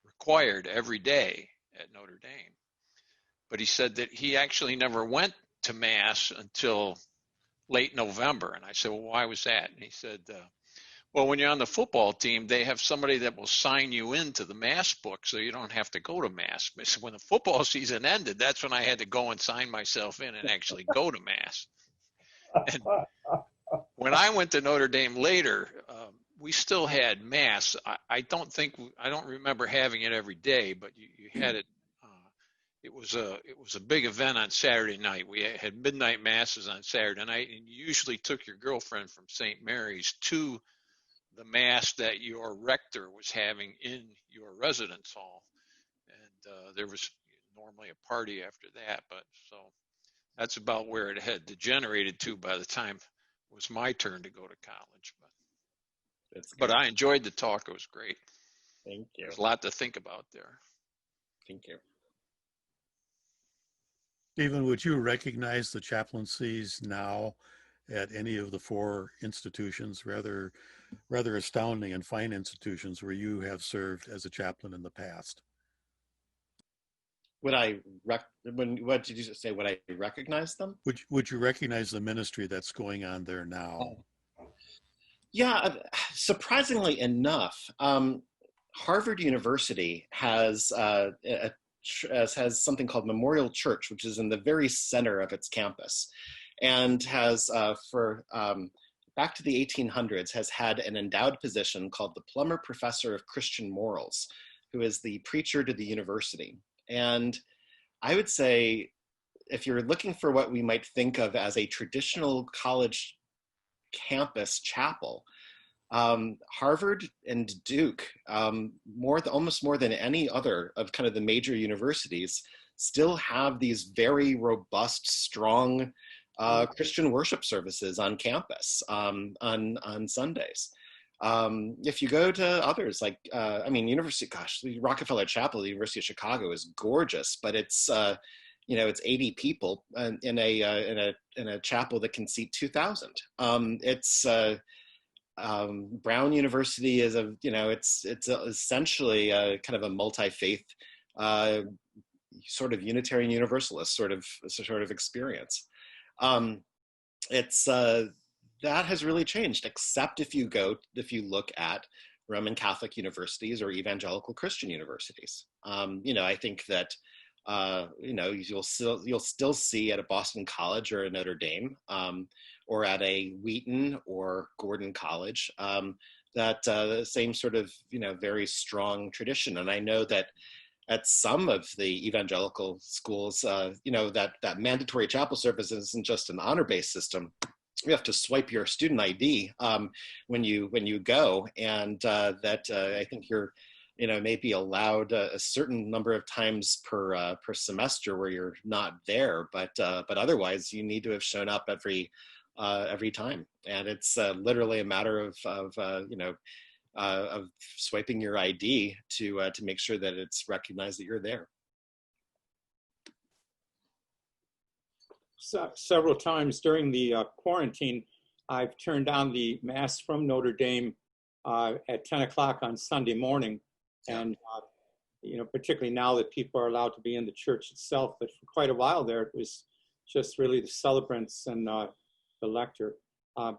required every day at Notre Dame. But he said that he actually never went to Mass until late November. And I said, well, why was that? And he said, well, when you're on the football team, they have somebody that will sign you into the Mass book so you don't have to go to Mass. So when the football season ended, that's when I had to go and sign myself in and actually go to Mass. And when I went to Notre Dame later, we still had Mass. I don't remember having it every day, but you had it. It was a big event on Saturday night. We had midnight masses on Saturday night, and you usually took your girlfriend from St. Mary's to the Mass that your rector was having in your residence hall. And there was normally a party after that, but so that's about where it had degenerated to by the time it was my turn to go to college. But I enjoyed the talk. It was great. Thank you. There's a lot to think about there. Thank you. Stephen, would you recognize the chaplaincies now at any of the four institutions, rather astounding and fine institutions where you have served as a chaplain in the past? What did you say? Would I recognize them? Would you recognize the ministry that's going on there now? Yeah, surprisingly enough, Harvard University has something called Memorial Church, which is in the very center of its campus, and has for back to the 1800s has had an endowed position called the Plummer Professor of Christian Morals, who is the preacher to the university. And I would say, if you're looking for what we might think of as a traditional college campus chapel, Harvard and Duke, almost more than any other of kind of the major universities, still have these very robust, strong Christian worship services on campus on Sundays. If you go to others, like the Rockefeller Chapel, the University of Chicago, is gorgeous, but it's it's 80 people in a chapel that can seat 2,000. Brown University is it's essentially a kind of a multi-faith sort of Unitarian Universalist sort of experience. That has really changed, except if you look at Roman Catholic universities or evangelical Christian universities. I think that you'll still see at a Boston College or a Notre Dame or at a Wheaton or Gordon College that same sort of very strong tradition. And I know that at some of the evangelical schools, that mandatory chapel service isn't just an honor-based system. you have to swipe your student ID when you go, and that I think you're, may be allowed a certain number of times per semester where you're not there, but otherwise you need to have shown up every time, and it's literally a matter of swiping your ID to make sure that it's recognized that you're there. Several times during the quarantine, I've turned on the Mass from Notre Dame at 10 o'clock on Sunday morning. And, particularly now that people are allowed to be in the church itself, but for quite a while there, it was just really the celebrants and the lector. I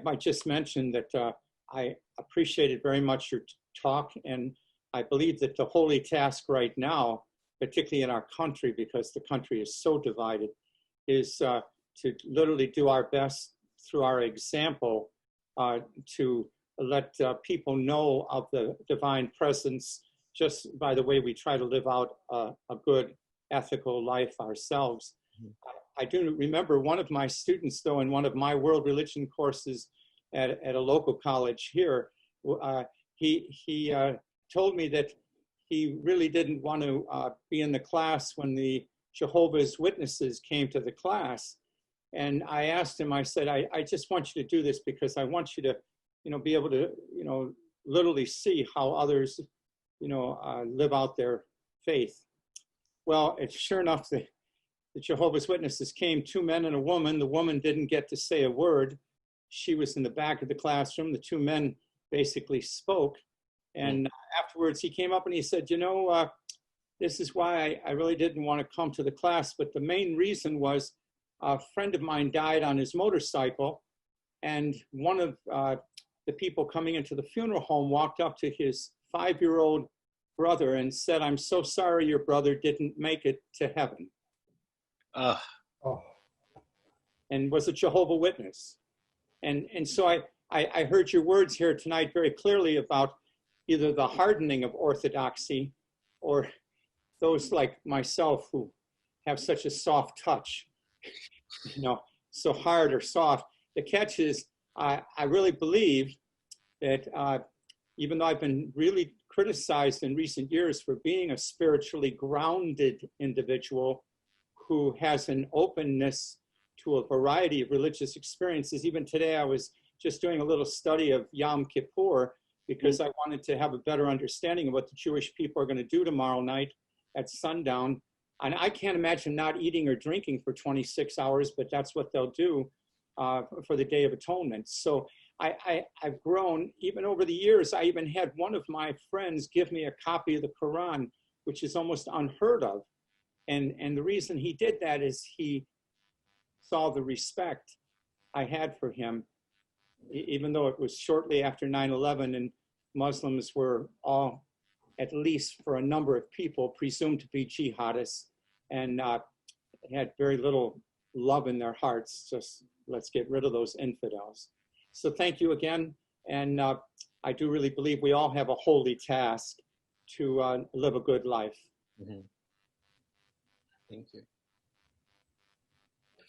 might just mention that I appreciated very much your talk, and I believe that the holy task right now, particularly in our country, because the country is so divided, is to literally do our best through our example to let people know of the divine presence just by the way we try to live out a good ethical life ourselves. I do remember one of my students, though, in one of my world religion courses at a local college here, he told me that he really didn't want to be in the class when the Jehovah's Witnesses came to the class. And I asked him, I said, I just want you to do this because I want you to, be able to, literally see how others, live out their faith. Well, it's sure enough that the Jehovah's Witnesses came, 2 men and a woman. The woman didn't get to say a word. She was in the back of the classroom. The 2 men basically spoke. And afterwards he came up and he said, this is why I really didn't want to come to the class. But the main reason was a friend of mine died on his motorcycle. And one of the people coming into the funeral home walked up to his 5-year-old brother and said, "I'm so sorry your brother didn't make it to heaven." And was a Jehovah's Witness. And so I heard your words here tonight very clearly about either the hardening of orthodoxy or those like myself who have such a soft touch, so hard or soft. The catch is, I really believe that even though I've been really criticized in recent years for being a spiritually grounded individual who has an openness to a variety of religious experiences. Even today, I was just doing a little study of Yom Kippur because I wanted to have a better understanding of what the Jewish people are going to do tomorrow night at sundown. And I can't imagine not eating or drinking for 26 hours, but that's what they'll do for the Day of Atonement. So I've grown, even over the years. I even had one of my friends give me a copy of the Quran, which is almost unheard of. And the reason he did that is he saw the respect I had for him, even though it was shortly after 9/11 and Muslims were all, at least for a number of people, presumed to be jihadists and had very little love in their hearts. Just let's get rid of those infidels. So thank you again. And I do really believe we all have a holy task to live a good life. Mm-hmm. Thank you.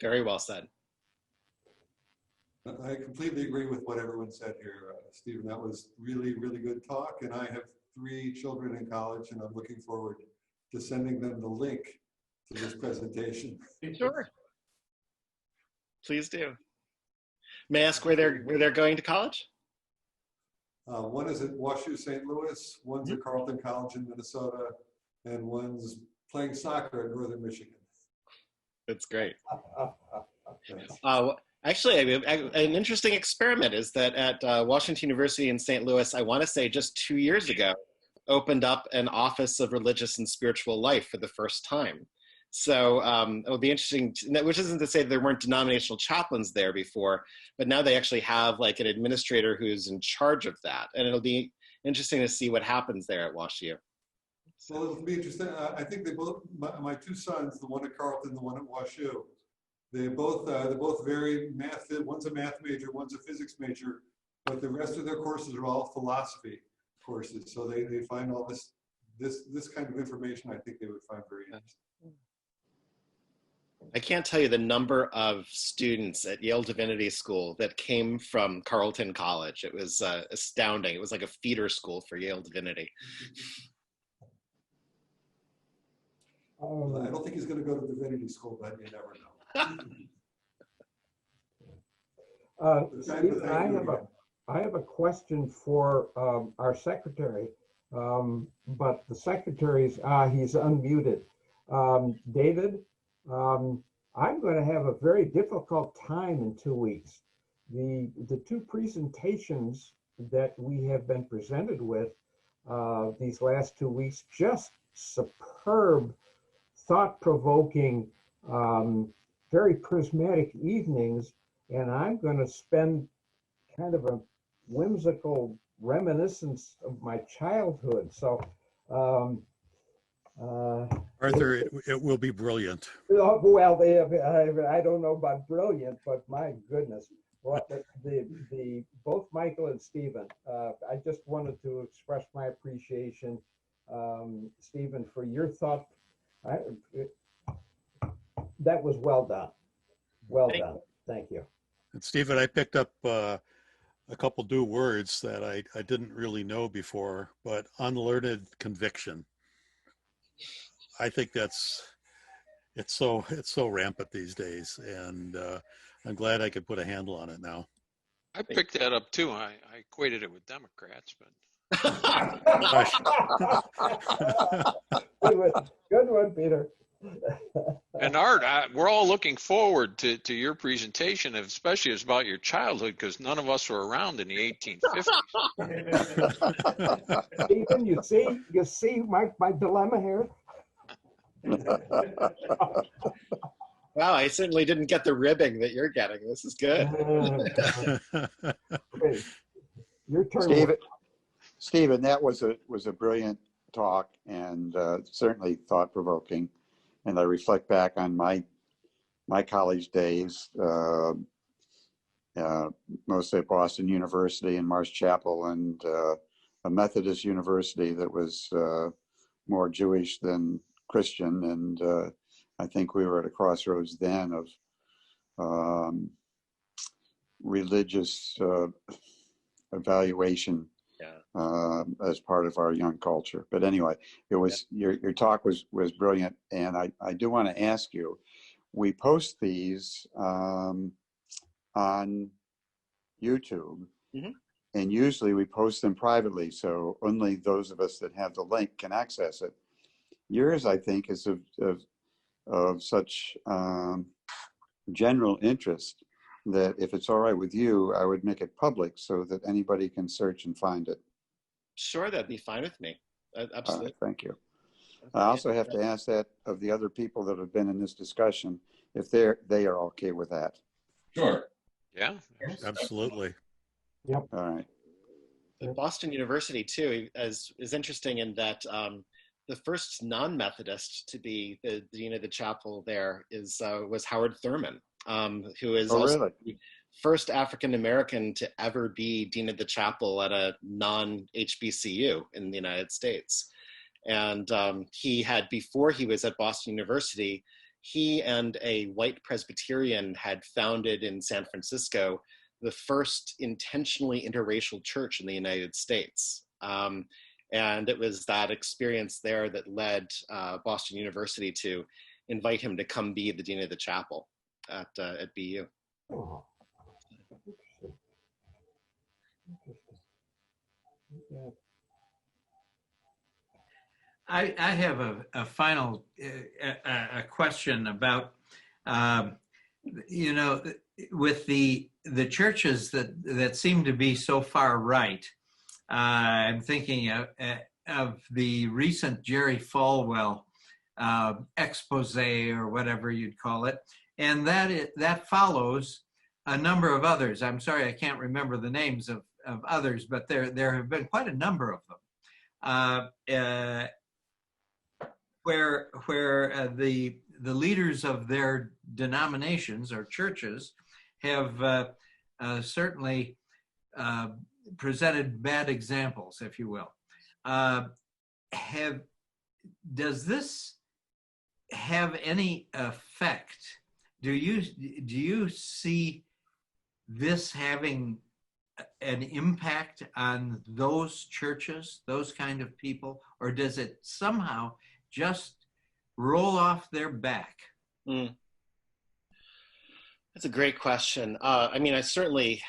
Very well said. I completely agree with what everyone said here, Stephen. That was really, really good talk. And I have 3 children in college, and I'm looking forward to sending them the link to this presentation. Sure. Please do. May I ask where they're going to college? One is at WashU St. Louis, one's at Carleton College in Minnesota, and one's playing soccer at Northern Michigan. That's great. Actually, an interesting experiment is that at Washington University in St. Louis, I want to say just 2 years ago, opened up an Office of Religious and Spiritual Life for the first time. So it will be interesting, which isn't to say there weren't denominational chaplains there before, but now they actually have like an administrator who's in charge of that. And it'll be interesting to see what happens there at WashU. Well, it'll be interesting. I think they both, my 2 sons, the one at Carleton, the one at WashU, they're both very math. One's a math major, one's a physics major, but the rest of their courses are all philosophy courses. So they find all this kind of information. I think they would find very interesting. I can't tell you the number of students at Yale Divinity School that came from Carleton College. It was astounding. It was like a feeder school for Yale Divinity. I don't think he's going to go to divinity school, but you never know. Steve, I have a question for our secretary, but the secretary's, he's unmuted. David, I'm going to have a very difficult time in 2 weeks. The two presentations that we have been presented with these last 2 weeks, just superb, thought-provoking, very prismatic evenings, and I'm going to spend kind of a whimsical reminiscence of my childhood. So, Arthur, it will be brilliant. well, I don't know about brilliant, but my goodness, what both Michael and Stephen. I just wanted to express my appreciation, Stephen, for your thought. That was well done. Well done. Thank you. And Stephen, I picked up a couple new words that I didn't really know before, but unlearned conviction. I think it's so rampant these days, and I'm glad I could put a handle on it now. I picked that up too. I equated it with Democrats, but. Good one, Peter. And Art, we're all looking forward to your presentation, especially it's about your childhood, because none of us were around in the 1850s. Stephen, you see my dilemma here? Wow, I certainly didn't get the ribbing that you're getting. This is good. Okay. Your turn. Stephen, that was a brilliant talk, and certainly thought-provoking. And I reflect back on my college days, mostly at Boston University and Marsh Chapel, and a Methodist university that was more Jewish than Christian. And I think we were at a crossroads then of religious evaluation as part of our young culture. But anyway, it was your talk was brilliant, and I do want to ask you, we post these on YouTube, and usually we post them privately, so only those of us that have the link can access it. Yours, I think, is of such general interest that if it's all right with you, I would make it public so that anybody can search and find it. Sure, that'd be fine with me. Absolutely. Thank you. I also have to ask that of the other people that have been in this discussion, if they are okay with that. Sure. Yeah. Absolutely. Yep. All right. At Boston University too is interesting in that the first non-Methodist to be the dean of the chapel there was Howard Thurman, who is also the first African-American to ever be dean of the chapel at a non-HBCU in the United States. And he had, before he was at Boston University, he and a white Presbyterian had founded in San Francisco the first intentionally interracial church in the United States. And it was that experience there that led Boston University to invite him to come be the dean of the chapel at BU. Oh, interesting. Yeah. I have a final a question about, with the churches that seem to be so far right. I'm thinking of the recent Jerry Falwell expose, or whatever you'd call it, and that follows a number of others. I'm sorry, I can't remember the names of others, but there have been quite a number of them. Where the leaders of their denominations or churches have certainly presented bad examples, if you will. Does this have any effect? Do you see this having an impact on those churches, those kind of people, or does it somehow just roll off their back? Mm. That's a great question. I mean, I certainly,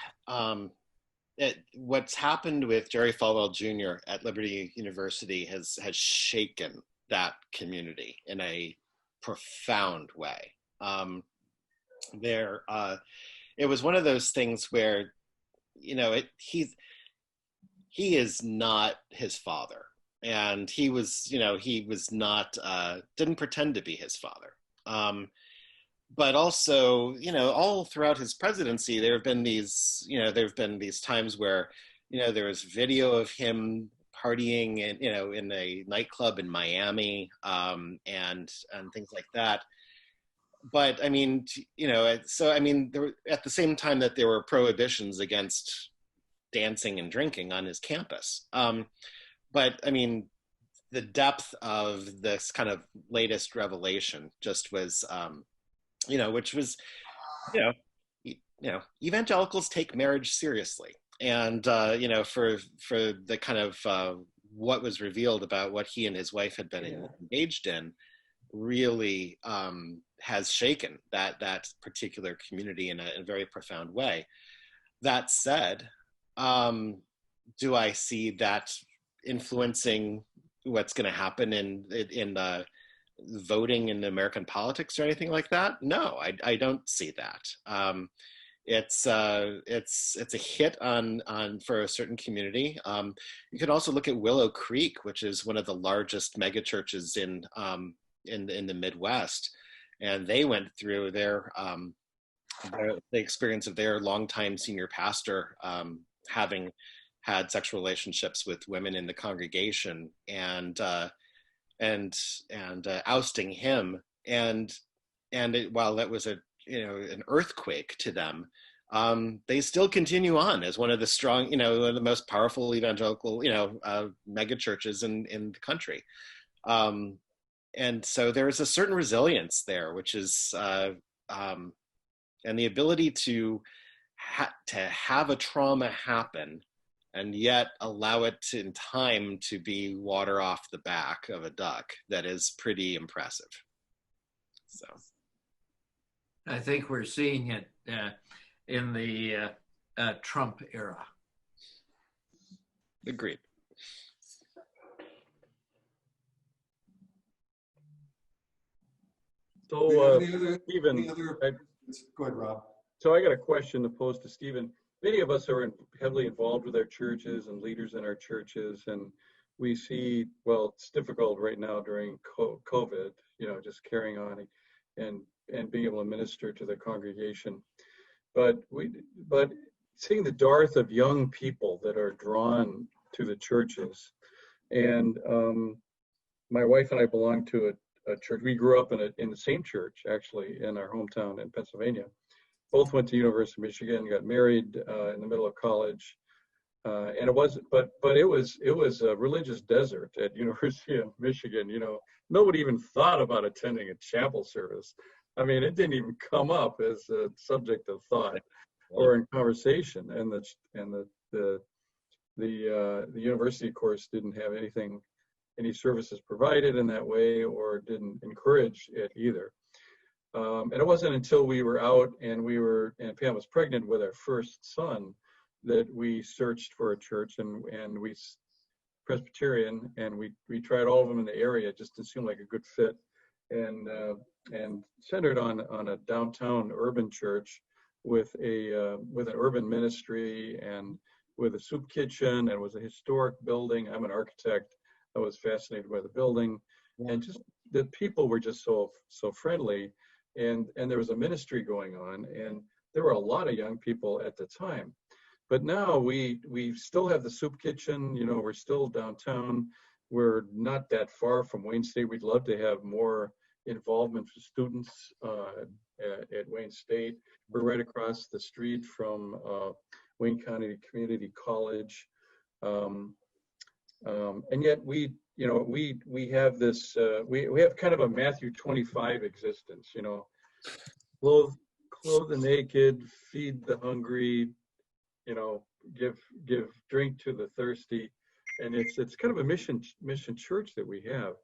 what's happened with Jerry Falwell Jr. at Liberty University has shaken that community in a profound way. It was one of those things where, you know, he is not his father, and he was not, didn't pretend to be his father. But also, you know, all throughout his presidency, there have been these times where, you know, there was video of him partying in a nightclub in Miami, and things like that. But I mean, you know, so I mean, at the same time that there were prohibitions against dancing and drinking on his campus. But I mean, the depth of this kind of latest revelation just was, which was, evangelicals take marriage seriously, and for the kind of what was revealed about what he and his wife had been engaged in, really has shaken that particular community in a very profound way. That said, do I see that influencing what's going to happen in voting in American politics or anything like that? No, I don't see that. It's a hit on for a certain community. You could also look at Willow Creek, which is one of the largest megachurches in the Midwest, and they went through the experience of their longtime senior pastor having had sexual relationships with women in the congregation, and ousting him, while that was an earthquake to them, they still continue on as one of the strong, one of the most powerful evangelical, mega churches in the country. And so there's a certain resilience there, which is, and the ability to have a trauma happen and yet allow it in time to be water off the back of a duck, that is pretty impressive. So I think we're seeing it in the Trump era. Agreed. So, Stephen, go ahead, Rob. So I got a question to pose to Stephen. Many of us are heavily involved with our churches and leaders in our churches, and we see, well, it's difficult right now during COVID, just carrying on and being able to minister to the congregation. But seeing the dearth of young people that are drawn to the churches, and my wife and I belong to a church. We grew up in the same church, actually, in our hometown in Pennsylvania. Both went to University of Michigan, got married in the middle of college, and it was a religious desert at University of Michigan. Nobody even thought about attending a chapel service. I mean, it didn't even come up as a subject of thought or in conversation. And the university, of course, didn't have any services provided in that way, or didn't encourage it either. And it wasn't until we were out and Pam was pregnant with our first son that we searched for a church, and we Presbyterian, and we tried all of them in the area. It just didn't seem like a good fit, and centered on a downtown urban church with an urban ministry and with a soup kitchen, and was a historic building. I'm an architect. I was fascinated by the building, and just the people were just so friendly, and there was a ministry going on, and there were a lot of young people at the time. But now we still have the soup kitchen. We're still downtown. We're not that far from Wayne State. We'd love to have more involvement for students at Wayne State. We're right across the street from Wayne County Community College. And yet we you know, we have this, we have kind of a Matthew 25 existence, you know, clothe the naked, feed the hungry, you know, give drink to the thirsty, and it's kind of a mission church that we have.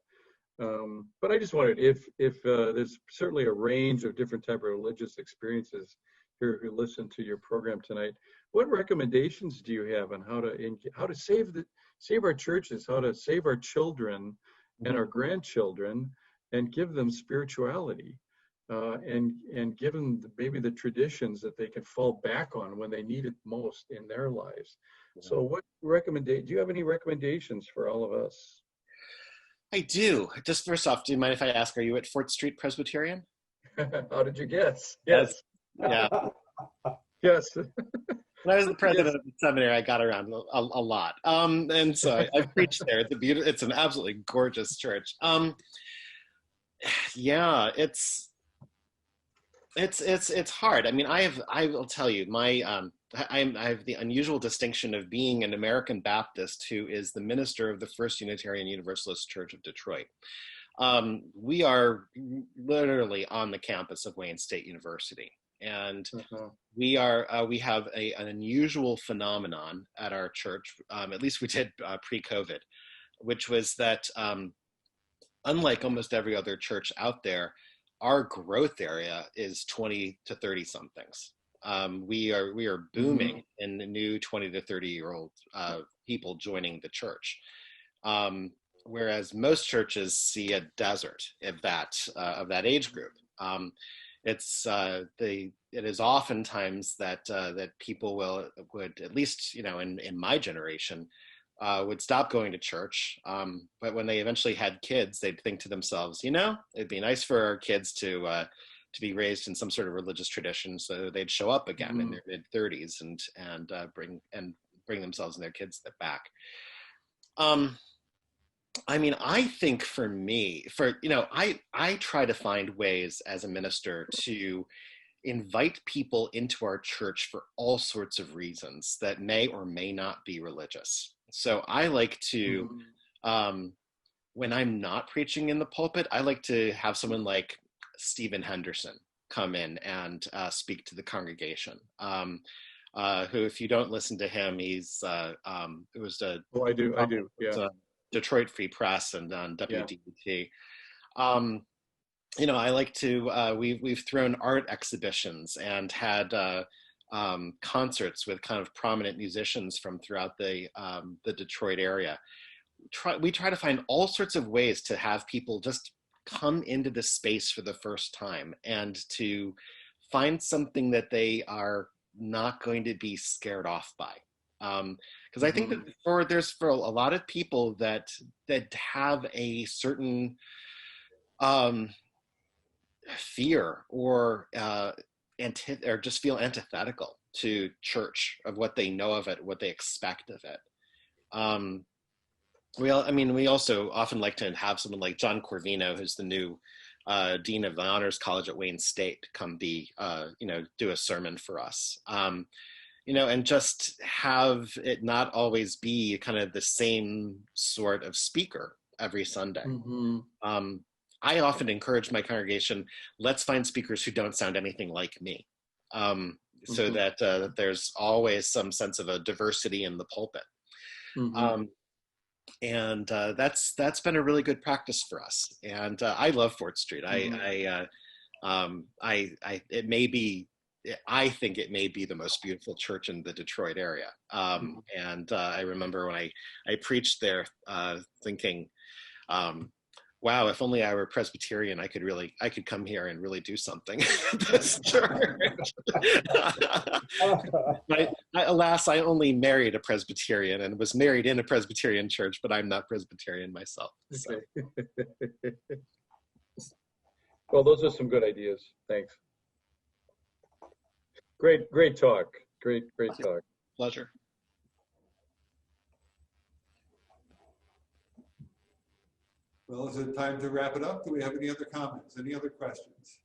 But I just wondered if there's certainly a range of different type of religious experiences here who listen to your program tonight. What recommendations do you have on how to save our churches, how to save our children and our grandchildren, and give them spirituality, and give them maybe the traditions that they can fall back on when they need it most in their lives? So what do you have any recommendations for all of us? I do. Just first off, do you mind if I ask, are you at Fort Street Presbyterian? How did you guess? Yes. Yeah. Yes. When I was the president of the seminary, I got around a lot. And so I preached there. It's an absolutely gorgeous church. Yeah, it's hard. I mean, I will tell you, I have the unusual distinction of being an American Baptist who is the minister of the First Unitarian Universalist Church of Detroit. We are literally on the campus of Wayne State University, and we have an unusual phenomenon at our church. At least we did pre-COVID, which was that unlike almost every other church out there, our growth area is 20 to 30 somethings. We are booming in the new 20 to 30-year-old people joining the church, whereas most churches see a desert of that age group. It is oftentimes that people would, at least, you know, in my generation, would stop going to church, but when they eventually had kids, they'd think to themselves, you know, it'd be nice for our kids to be raised in some sort of religious tradition, so they'd show up again in their mid-30s and bring themselves and their kids back. I mean, I think for me, I try to find ways as a minister to invite people into our church for all sorts of reasons that may or may not be religious. So I like to, when I'm not preaching in the pulpit, I like to have someone like Stephen Henderson come in and speak to the congregation. Who, if you don't listen to him, it was a I do, yeah. Detroit Free Press and on WDET. You know, I like to. We've thrown art exhibitions and had concerts with kind of prominent musicians from throughout the Detroit area. We try to find all sorts of ways to have people just come into this space for the first time and to find something that they are not going to be scared off by. Because I think that for a lot of people that have a certain fear or just feel antithetical to church, of what they know of it, what they expect of it. We also often like to have someone like John Corvino, who's the new Dean of the Honors College at Wayne State, come do a sermon for us. And just have it not always be kind of the same sort of speaker every Sunday. I often encourage my congregation, let's find speakers who don't sound anything like me, so that there's always some sense of a diversity in the pulpit. And that's been a really good practice for us. And I love Fort Street. I think it may be the most beautiful church in the Detroit area. And I remember when I preached there, thinking, wow, if only I were Presbyterian, I could come here and really do something at this church. Alas, I only married a Presbyterian and was married in a Presbyterian church, but I'm not Presbyterian myself. So. Okay. Well, those are some good ideas. Thanks. Great talk. Great talk. Pleasure. Well, is it time to wrap it up? Do we have any other comments? Any other questions?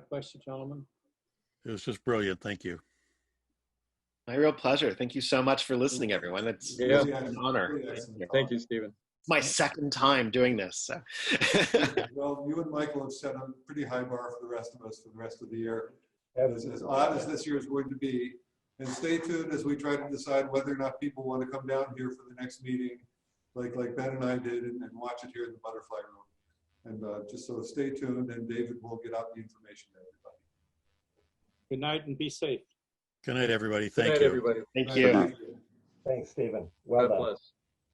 Question, gentlemen. It was just brilliant. Thank you. My real pleasure. Thank you so much for listening, everyone. It's Yeah. an honor. Thank you, Stephen. It's my second time doing this. So. Well, you and Michael have set a pretty high bar for the rest of us for the rest of the year. As odd as this year is going to be. And stay tuned as we try to decide whether or not people want to come down here for the next meeting, like Ben and I did, and watch it here in the Butterfly Room. And just so stay tuned, and David will get out the information to everybody. Good night and be safe. Good night, everybody. Good Thank night, you. everybody. Thank Good you. night. Thanks, Stephen. Well God done. bless.